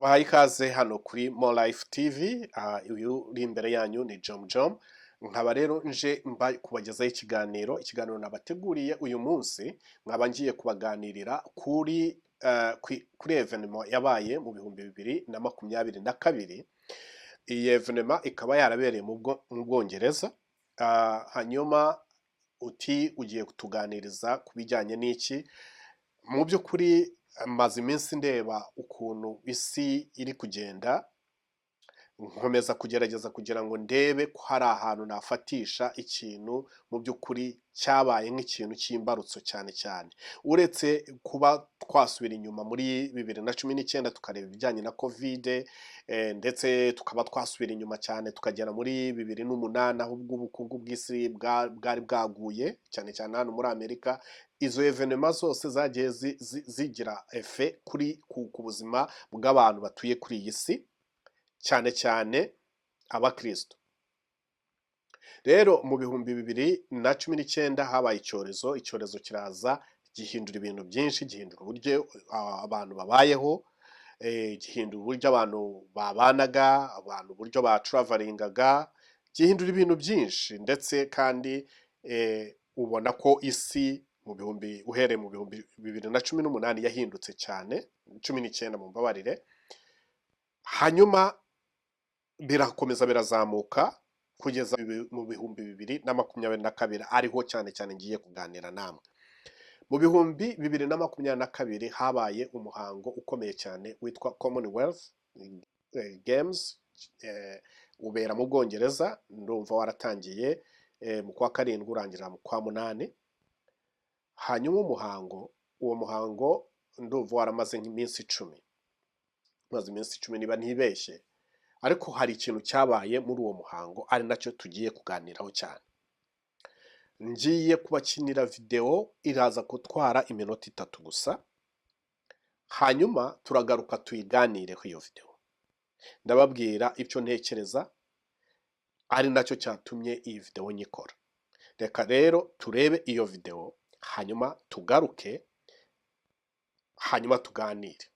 Bahaye ikaze hano kuri More Life TV. Uyu uri imbere yanyu ni Jom Jom. Nkaba rero nje kubagezaho ikiganiro nabateguriye uyu munsi. Nkaba ngiye kubaganirira kuri evenement yabaye mu 2022. Iyi evenement ikaba yarabereye mu Bwongereza. Hanyuma ugiye kutuganiriza ku bijyanye n'iki. Mu by'ukuri maze iminsi ndeba ukuntu isi iri kugenda, nkomeza kugerageza kugira ngo ndebe ko hari ahantu nafatisha ikintu mu by'ukuri cyabaye nk'ikintu cy'imbarutso cyane cyane, uretse kuba twasubira inyuma muri 2019 tukareba ibijyanye na covid, ndetse tukaba twasubira inyuma cyane tukagera muri 2008 aho ubukungu bw'isi bwari bwaguye cyane cyane hano muri Amerika. Izo evenement zose zagiye zigira effet ku buzima bw'abantu batuye kuri iyi si, cyane cyane abakristo. Rero mu 2019 habaye icyorezo kiraza gihindura ibintu byinshi, gihindura uburyo abantu babayeho, gihindura uburyo abantu babanaga, abantu uburyo batravelingaga, gihindura ibintu byinshi, ndetse kandi ubona ko isi uhereye mu 2018 yahindutse cyane, 19 mu mbabarire. Hanyuma birakomeza birazamuka kugeza mu 2022 ariho cyane cyane ngiye kuganira namwe. Mu 2022 habaye umuhango ukomeye cyane witwa Commonwealth Games, ubera mu Bwongereza. Ndumva waratangiye mu kwa 7 urangira mu kwa 8. Hanyuma uwo muhango ndumva waramaze nk'iminsi 10, maze iminsi 10 niba ntibeshye. Ariko hari ikintu cyabaye muri uwo muhango ari nacyo tugiye kuganiraho cyane. Ngiye kubakinira video iraza gutwara iminota 3 gusa, hanyuma turagaruka tuyiganireho iyo video. Ndababwira icyo ntekereza ari nacyo cyatumye iyi video nyikora. Reka rero turebe iyo video, hanyuma tugaruke, hanyuma tuganire.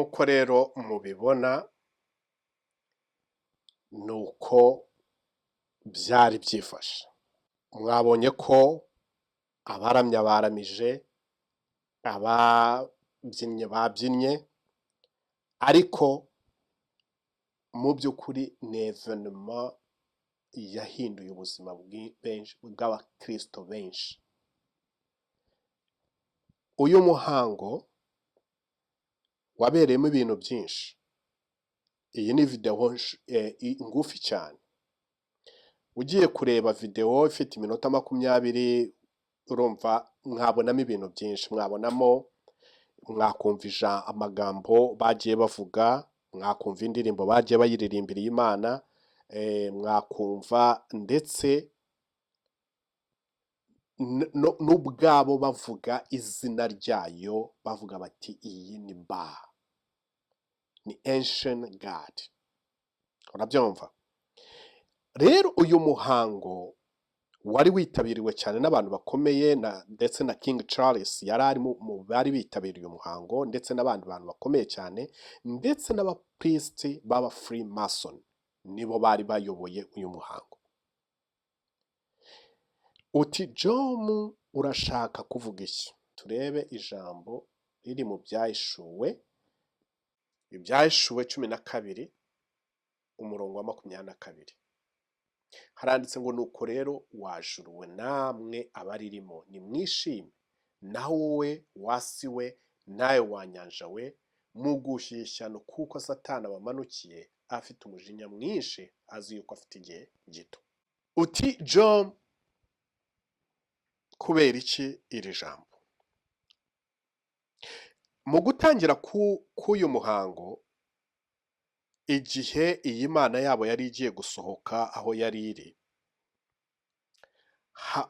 nk'uko rero mubibona ni uko byari byifashe. Mwabonye ko abaramya baramije, ababyinnye babyinnye, ariko mu by'ukuri ni evenema yahinduye ubuzima bw'abakristo benshi. Uyu muhango wabereyemo ibintu byinshi. Iyi ni video ngufi cyane. Ugiye kureba video ifite iminota 20, urumva mwabonamo ibintu byinshi. Mwakumva amagambo bagiye bavuga, mwakumva indirimbo bagiye bayiririmbira Imana, mwakumva ndetse n'ubwabo bavuga izina ryayo, bavuga bati iyi ni Ba, ni ancient God. Urabyumva? Rero uyu muhango wari witabiriwe cyane n'abantu bakomeye, ndetse na King Charles yari ari mu bari bitabiriye uyu muhango, ndetse n'abandi bantu bakomeye cyane, ndetse n'abapriest baba Freemason nibo bari bayoboye uyu muhango. Uti John, urashaka kuvuga iki? Turebe ijambo riri mu Byahishuwe 12 umurongo wa 22. Haranditse ngo nuko rero wajuruwe namwe abaririmo nimwishime, naho wowe wasiwe nawe wanyanja we, mugushyishyano kuko Satani abamanukiye afite umujinya mwinshi, azi yuko afite igihe gito. Uti John, kubera iki iri jambo? Mu gutangira k'uyu muhango, igihe iyi Mana yabo yari igiye gusohoka aho yari iri,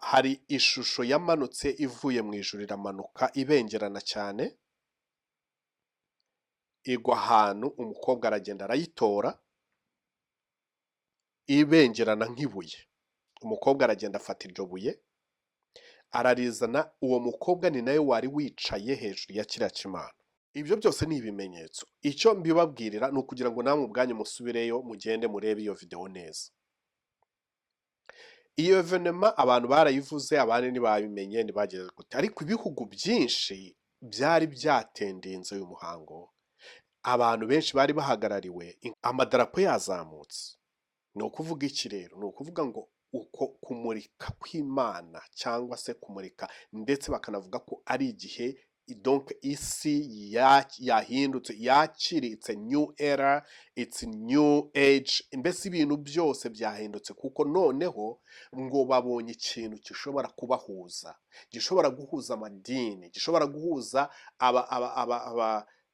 hari ishusho yamanutse ivuye mu ijuru, iramanuka ibengerana cyane, igwa ahantu, umukobwa aragenda arayitora, ibengerana nk'ibuye. Umukobwa aragenda afata iryo buye ararizana, uwo mukobwa ni nawe wari wicaye hejuru ya kiriya kimana. Ibyo byose ni ibimenyetso. Icyo mbibabwirira ni ukugira ngo namwe ubwanyu musubireyo, mugende murebe iyo video neza. Iyo evenema abantu barayivuze, abandi ntibabimenye, ntibageze gute, ariko ibihugu byinshi byari byatendinze uyu muhango. Abantu benshi bari bahagarariwe, amadarapo yazamutse. Ni ukuvuga iki rero? Ni ukuvuga ngo uko kumurika kw'Imana, cyangwa se kumurika, ndetse bakanavuga ko ari igihe donc isi yahindutse, yakiritse, new era, it's new age, mbese ibintu byose byahindutse, kuko noneho ngo babonye ikintu gishobora kubahuza, gishobora guhuza amadini, gishobora guhuza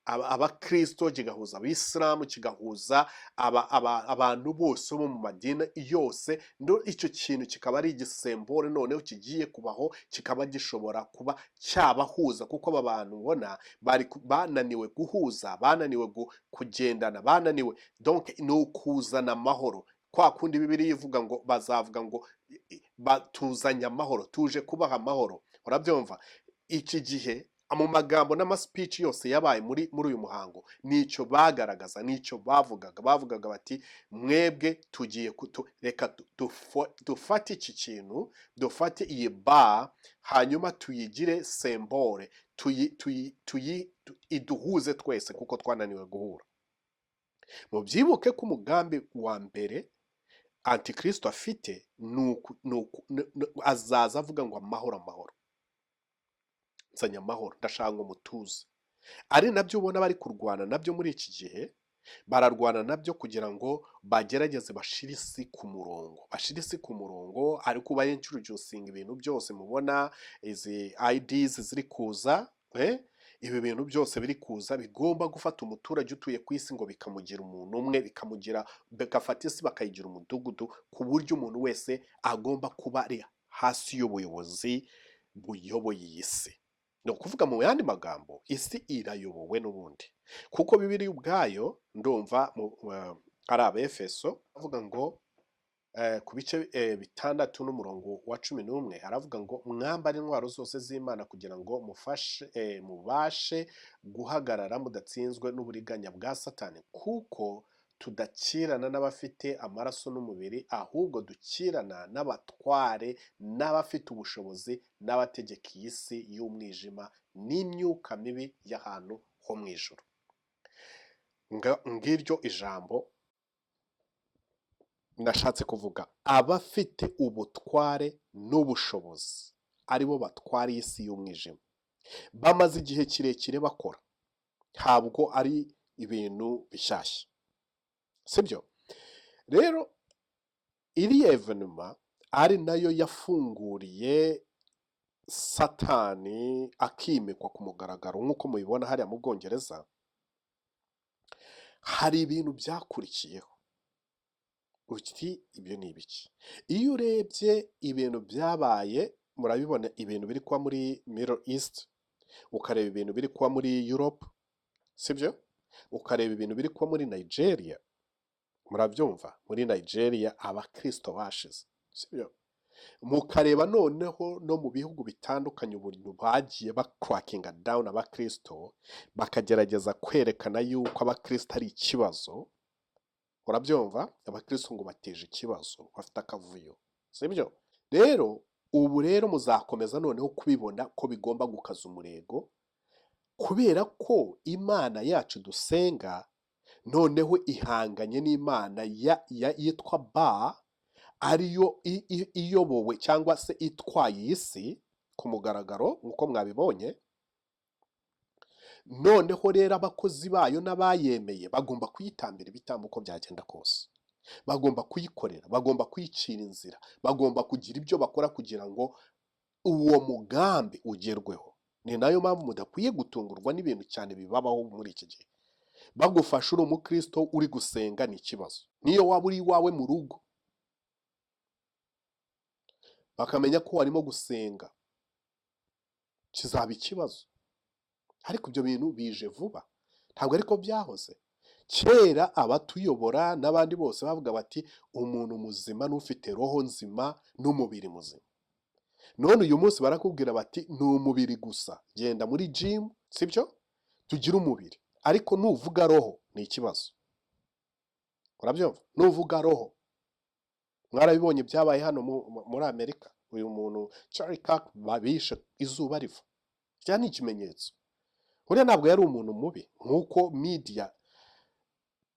abakristo, kigahuza abisilamu, kigahuza abantu bose bo mu madini yose. Icyo kintu kikaba ari igisembore noneho kigiye kubaho, kikaba gishobora kuba cyabahuza, kuko aba bantu ubona bananiwe guhuza, bananiwe kugendana, bananiwe, donc ni ukuzana amahoro. Kwa kundi Bibiliya ivuga ngo bazavuga ngo batuzanye amahoro, tuje kubaha amahoro. Urabyumva? Iki gihe mu magambo n'amaspeech yose yabaye muri uyu muhango, nicyo bagaragaza, nicyo bavugaga bati mwebwe tugiye reka dufate iki kintu, dufate iyi Ba, hanyuma tuyigire sembore, iduhuze twese kuko twananiwe guhura. Mubyibuke ko umugambi wa mbere Antikristo afite azaza avuga ngo amahoro amahoro, nsanya amahoro, ndashaka ngo mutuze. Ari nabyo ubona bari kurwana nabyo muri iki gihe, bararwana nabyo kugira ngo bagerageze bashire isi ku murongo, ariko bayencurujusinga ibintu byose mubona, izi IDs ziri kuza, ibi bintu byose biri kuza bigomba gufata umuturage utuye ku isi ngo bikamugira umuntu umwe, bigafata isi bakayigira umudugudu, ku buryo umuntu wese agomba kuba ari hasi y'ubuyobozi buyoboye iyi si. Ni ukuvuga mu yandi magambo, isi irayobowe n'ubundi, kuko Bibiliya ubwayo ndumva ari Abefeso avuga ngo ku bice bitandatu n'umurongo wa 11 aravuga ngo mwambare intwaro zose z'Imana kugira ngo mubashe guhagarara mudatsinzwe n'uburiganya bwa Satani, kuko tudakirana n'abafite amaraso n'umubiri, ahubwo dukirana n'abatware n'abafite ubushobozi n'abategeka iyi si y'umwijima n'imyuka mibi y'ahantu ho mu ijuru. Ngiryo ijambo nashatse kuvuga, abafite ubutware n'ubushobozi aribo batwara iyi si y'umwijima, bamaze igihe kirekire bakora, ntabwo ari ibintu bishyashya, sibyo? Rero iriya evenema ari nayo yafunguriye Satani akimikwa ku mugaragaro, nk'uko mubibona hariya mu Bwongereza. Hari ibintu byakurikiyeho, uti ibyo ni ibiki? Iyo urebye ibintu byabaye, murabibona ibintu biri kuba muri Middle East, ukareba ibintu biri kuba muri Europe, sibyo? Ukareba ibintu biri kuba muri Nigeria, murabyumva, muri Nigeria abakristo bashize, sibyo? Mukareba noneho no mu bihugu bitandukanye uburyo bagiye bakwackinga down abakristo, bakagerageza kwerekana yuko abakristo ari ikibazo. Urabyumva, abakristo ngo bateje ikibazo, bafite akavuyo, sibyo? Rero ubu rero muzakomeza noneho kubibona ko bigomba gukaza umurego, kubera ko Imana yacu dusenga noneho ihanganye n'Imana yitwa Ba, ariyo iyobowe cyangwa se itwaye iyi si ku mugaragaro, nk'uko mwabibonye. Noneho rero abakozi bayo n'abayemeye bagomba kuyitambira ibitambo uko byagenda kose, bagomba kuyikorera, bagomba kuyicira inzira, bagomba kugira ibyo bakora kugira ngo uwo mugambi ugerweho. Ni nayo mpamvu mudakwiye gutungurwa n'ibintu cyane bibabaho muri iki gihe. Bagufasha uri umukristo uri gusenga ni ikibazo, niyo waba uri iwawe mu rugo bakamenya ko warimo gusenga, kizaba ikibazo. Ariko ibyo bintu bije vuba, ntabwo ariko byahoze. Kera abatuyobora n'abandi bose bavuga bati umuntu muzima n'ufite roho nzima n'umubiri muzima. None uyu munsi barakubwira bati ni umubiri gusa, genda muri gym, sibyo? Tugira umubiri, ariko nuvuga roho ni ikibazo. Urabyumva? Nuvuga roho, mwarabibonye byabaye hano muri Amerika, uyu muntu Charlie Kirk babishe izuba riva. Cya ni ikimenyetso. Uriya ntabwo yari umuntu mubi nk'uko media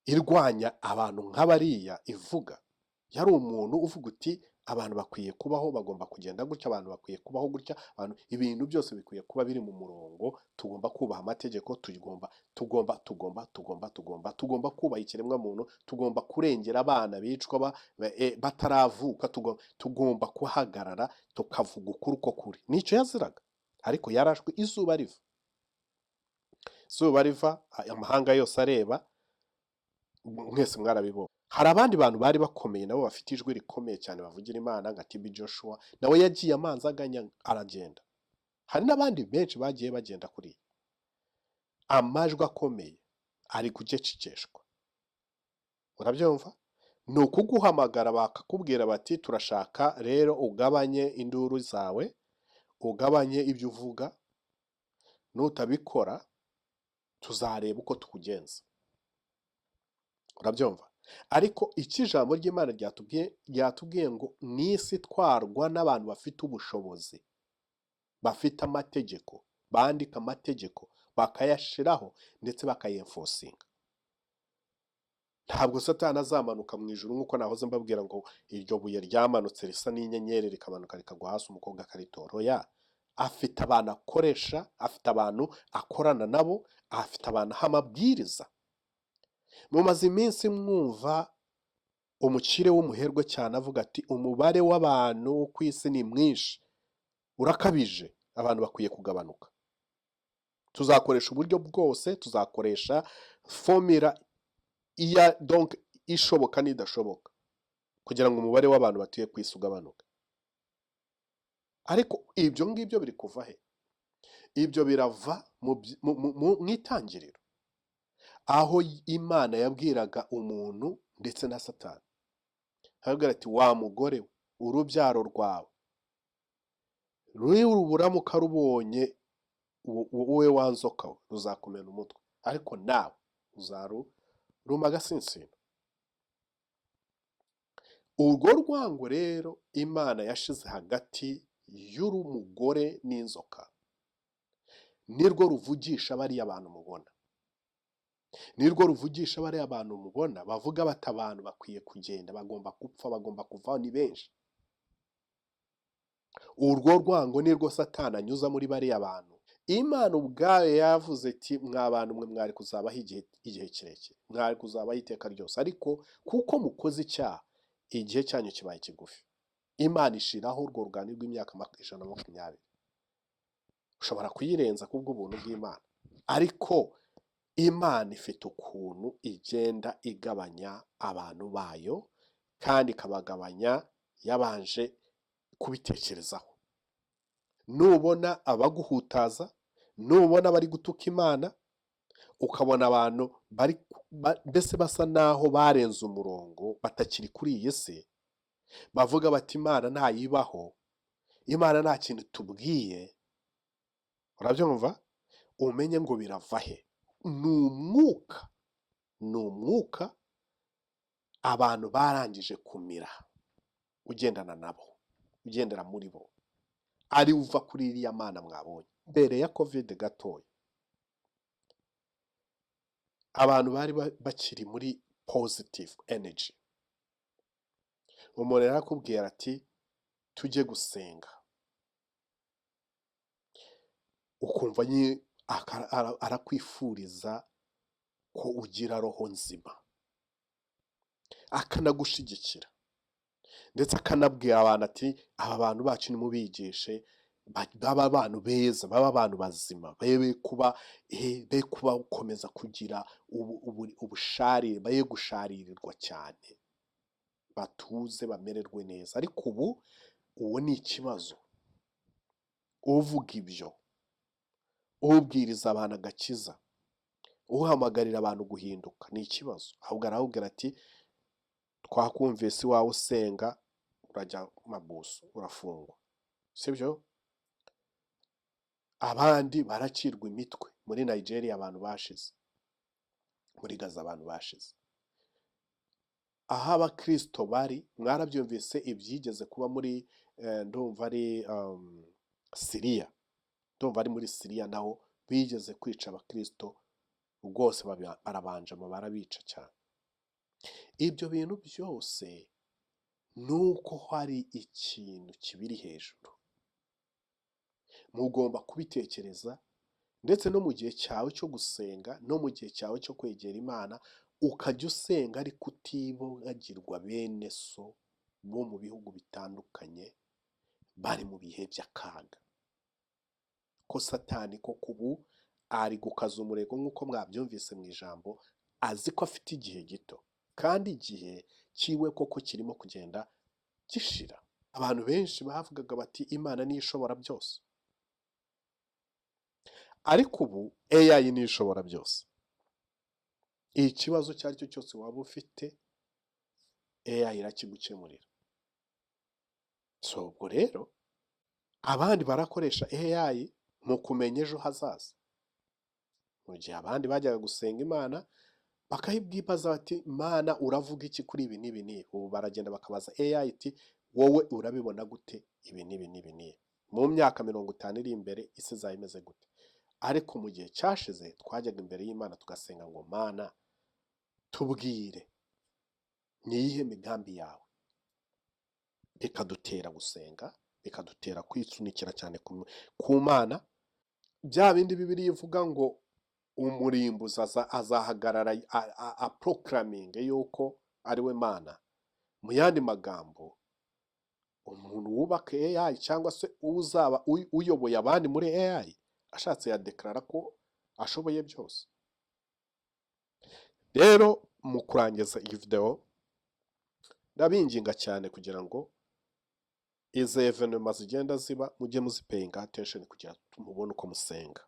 irwanya abantu nk'abariya ivuga. Yari umuntu uvuga uti abantu bakwiye kubaho, bagomba kugenda gutya, abantu bakwiye kubaho gutya, ibintu byose bikwiye kuba biri mu murongo, tugomba kubaha amategeko, tugomba kubaha ikiremwa muntu, tugomba kurengera abana bicwa bataravuka, tugomba kuhagarara tukavuga ukuri uko kuri. Nicyo yaziraga, ariko yarashwe izuba riva. Izuba riva, amahanga yose areba, mwese mwarabibonye. Hari abandi bantu bari bakomeye nabo bafite ijwi rikomeye cyane bavugira Imana nka TB Joshua, nawe yagiye amanzaganya aragenda. Hari n'abandi benshi bagiye bagenda kuri amajwi akomeye ari kugececeshwa. Urabyumva? Ni ukuguhamagara bakakubwira bati turashaka rero ugabanye induru zawe, ugabanye ibyo uvuga, nutabikora tuzareba uko tukugenza. Urabyumva? Ariko iki jambo ry'Imana ryatubwiye ngo n'isi itwarwa n'abantu bafite ubushobozi, bafite amategeko, bandika amategeko bakayashiraho ndetse bakayenforcinga. Ntabwo Satani azamanuka mu ijuru nk'uko nahoze mbabwira ngo iryo buye ryamanutse risa n'inyenyeri rikamanuka rikagwa hasi umukobwa akaritoroya. Afite abantu akoresha, afite abantu akorana nabo, afite abantu aha amabwiriza. Mumaze iminsi mwumva umukire w'umuherwe cyane avuga ati umubare w'abantu ku isi ni mwinshi, urakabije, abantu bakwiye kugabanuka. Tuzakoresha uburyo bwose, tuzakoresha formula donc ishoboka n'idashoboka kugira ngo umubare w'abantu batuye ku isi ugabanuke. Ariko ibyo ngibyo biri kuva he? Ibyo birava mu itangiriro, aho Imana yabwiraga umuntu ndetse na Satani arabwira ati wa mugore we, urubyaro rwawe ruramuka rubonye wowe wa nzoka we ruzakumena umutwe, ariko nawe uzaruma agasinsino. urwo rwango rero Imana yashize hagati y'umugore n'inzoka nirwo ruvugisha bariya bantu mubona, nirwo ruvugisha bariya bantu mubona bavuga bati abantu bakwiye kugenda, bagomba gupfa, bagomba kuvaho, ni benshi. urwo rwango nirwo Satani anyuza muri bariya bantu. Imana ubwayo yavuze iti mwa bantu mwe mwari kuzabaho igihe kirekire, mwari kuzabaho iteka ryose, ariko kuko mukoze icyaha igihe cyanyu kibaye kigufi. Imana ishiraho urwo rugani rw'imyaka 120. ushobora kuyirenza kubw'ubuntu bw'Imana, ariko Imana ifite ukuntu igenda igabanya abantu bayo, kandi ikabagabanya yabanje kubitekerezaho. Nubona abaguhutaza, nubona bari gutuka Imana, ukabona abantu mbese basa naho barenze umurongo, batakiri kuri iyi si, bavuga bati Imana ntayibaho, Imana nta kintu tubwiye, urabyumva? Umenye ngo birava he. Ni umwuka abantu barangije kumira, ugendana nabo, ugendera muri bo, ari uva kuri iriya Mana mwabonye. Mbere ya covid gatoya, abantu bari bakiri muri positive energy. Umuntu yarakubwira ati tujye gusenga, ukumva arakwifuriza ko ugira roho nzima, akanagushigikira, ndetse akanabwira abantu ati aba bantu bacu nimubigishe baba abantu beza, baba abantu bazima, be kuba gukomeza kugira ubusharire, baye gusharirirwa cyane, batuze bamererwe neza. Ariko uwo ni ikibazo. Uvuga ibyo, ubwiriza abantu agakiza, uhamagarira abantu guhinduka, ni ikibazo. Ahubwo arahubwira ati twakumvise iwawe usenga, urajya mabuso, urafungwa, sibyo? Abandi baracirwa imitwe muri Nigeria, abantu bashize, muri Gaza abantu bashize. Aho abakristo bari, mwarabyumvise ibyigeze kuba muri ndumva ari Syria, ndumva ari muri Syria naho bigeze kwica abakristo rwose, barabanje barabica cyane. Ibyo bintu byose nuko hari ikintu kibiri hejuru. Mugomba kubitekereza, ndetse no mu gihe cyawe cyo gusenga, no mu gihe cyawe cyo kwegera Imana, ukajya usenga ariko utibagirwa bene so bo mu bihugu bitandukanye bari mu bihe by'akaga. Ko Satani koko ubu ari gukaza umurego nk'uko mwabyumvise mu ijambo, azi ko afite igihe gito, kandi igihe kiwe koko kirimo kugenda gishira. Abantu benshi bavugaga bati Imana niyo ishobora byose, ariko ubu AI niyo ishobora byose. Ikibazo icyo ari cyo cyose waba ufite, AI irakigukemurira. So ubwo rero abandi barakoresha AI mu kumenya ejo hazaza, mu gihe abandi bajyaga gusenga Imana bakayibwibaza bati Mana uravuga iki kuri ibi n'ibi n'ibi. Ubu baragenda bakabaza AI iti wowe urabibona gute ibi n'ibi n'ibi n'ibi, mu myaka 50 iri imbere isi izayimeze gute? Ariko mu gihe cyashize twajyaga imbere y'Imana tugasenga ngo Mana tubwire ni iyihe migambi yawe, bikadutera gusenga, bikadutera kwisunikira cyane ku Mana. Bya bindi Bibiliya ivuga ngo umurimbuzi azahagarara proclaiming yuko ari we Mana. Mu yandi magambo, umuntu wubaka AI cyangwa se uzaba uyoboye abandi muri AI ashatse yadeklara ko ashoboye byose. Rero mu kurangiza iyi video, ndabinginga cyane kugira ngo izi evenement zigenda ziba mujye muzipayinga attention kugira mubone uko musenga.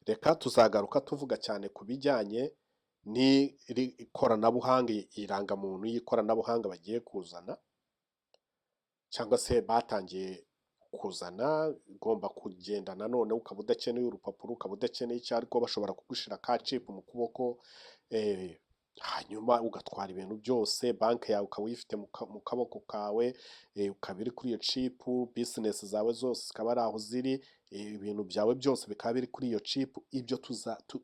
Reka tuzagaruka tuvuga cyane ku bijyanye ni ikoranabuhanga, irangamuntu y'ikoranabuhanga bagiye kuzana cyangwa se batangiye kuzana, igomba kugenda nanone ukaba udakeneye urupapuro, ukaba udakeneye icyo, ariko bashobora kugushira ka chip mu kuboko, hanyuma ugatwara ibintu byose, banki yawe ukaba uyifite mu kaboko kawe, ukaba iri kuri iyo chip, business zawe zose zikaba ari aho ziri, ibintu byawe byose bikaba biri kuri iyo chip. Ibyo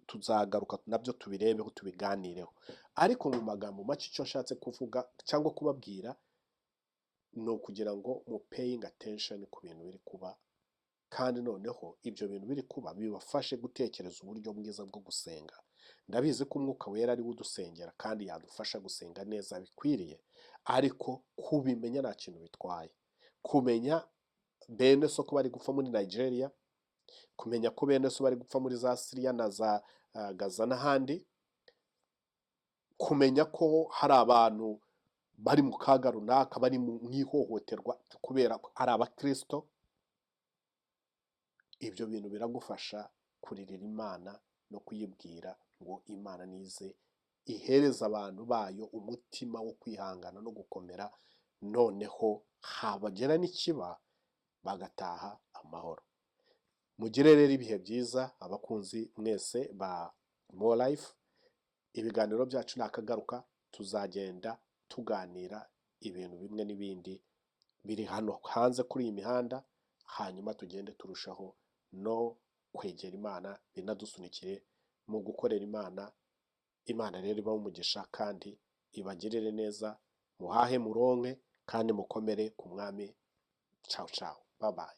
tuzagaruka nabyo tubirebeho, tubiganireho, ariko mu magambo make icyo nshatse kuvuga cyangwa kubabwira ni ukugira ngo mu paying attention ku bintu biri kuba, kandi noneho ibyo bintu biri kuba bibafashe gutekereza uburyo bwiza bwo gusenga. Ndabizi ko umwuka wera ari we udusengera kandi yadufasha gusenga neza bikwiriye, ariko kubimenya nta kintu bitwaye. Kumenya bene so ko bari gupfa muri Nigeria, kumenya ko bene so bari gupfa muri za Syria na za Gaza n'ahandi, kumenya ko hari abantu bari mu kaga runaka, bari mu ihohoterwa kubera ko ari abakristo, ibyo bintu biragufasha kuririra Imana no kuyibwira ngo Imana nize ihereza abantu bayo umutima wo kwihangana no gukomera, noneho habagera n'ikiba bagataha amahoro. Mugire rero ibihe byiza abakunzi mwese ba More Life. Ibiganiro byacu nakagaruka, tuzagenda tuganira ibintu bimwe n'ibindi biri hano hanze kuri iyi mihanda, hanyuma tugende turushaho no kwegera Imana, binadusunikire mu gukorera Imana. Imana rero ibahe umugisha kandi ibagirire neza, muhahe muronke kandi mukomere ku mwami. Ciao ciao, bye bye.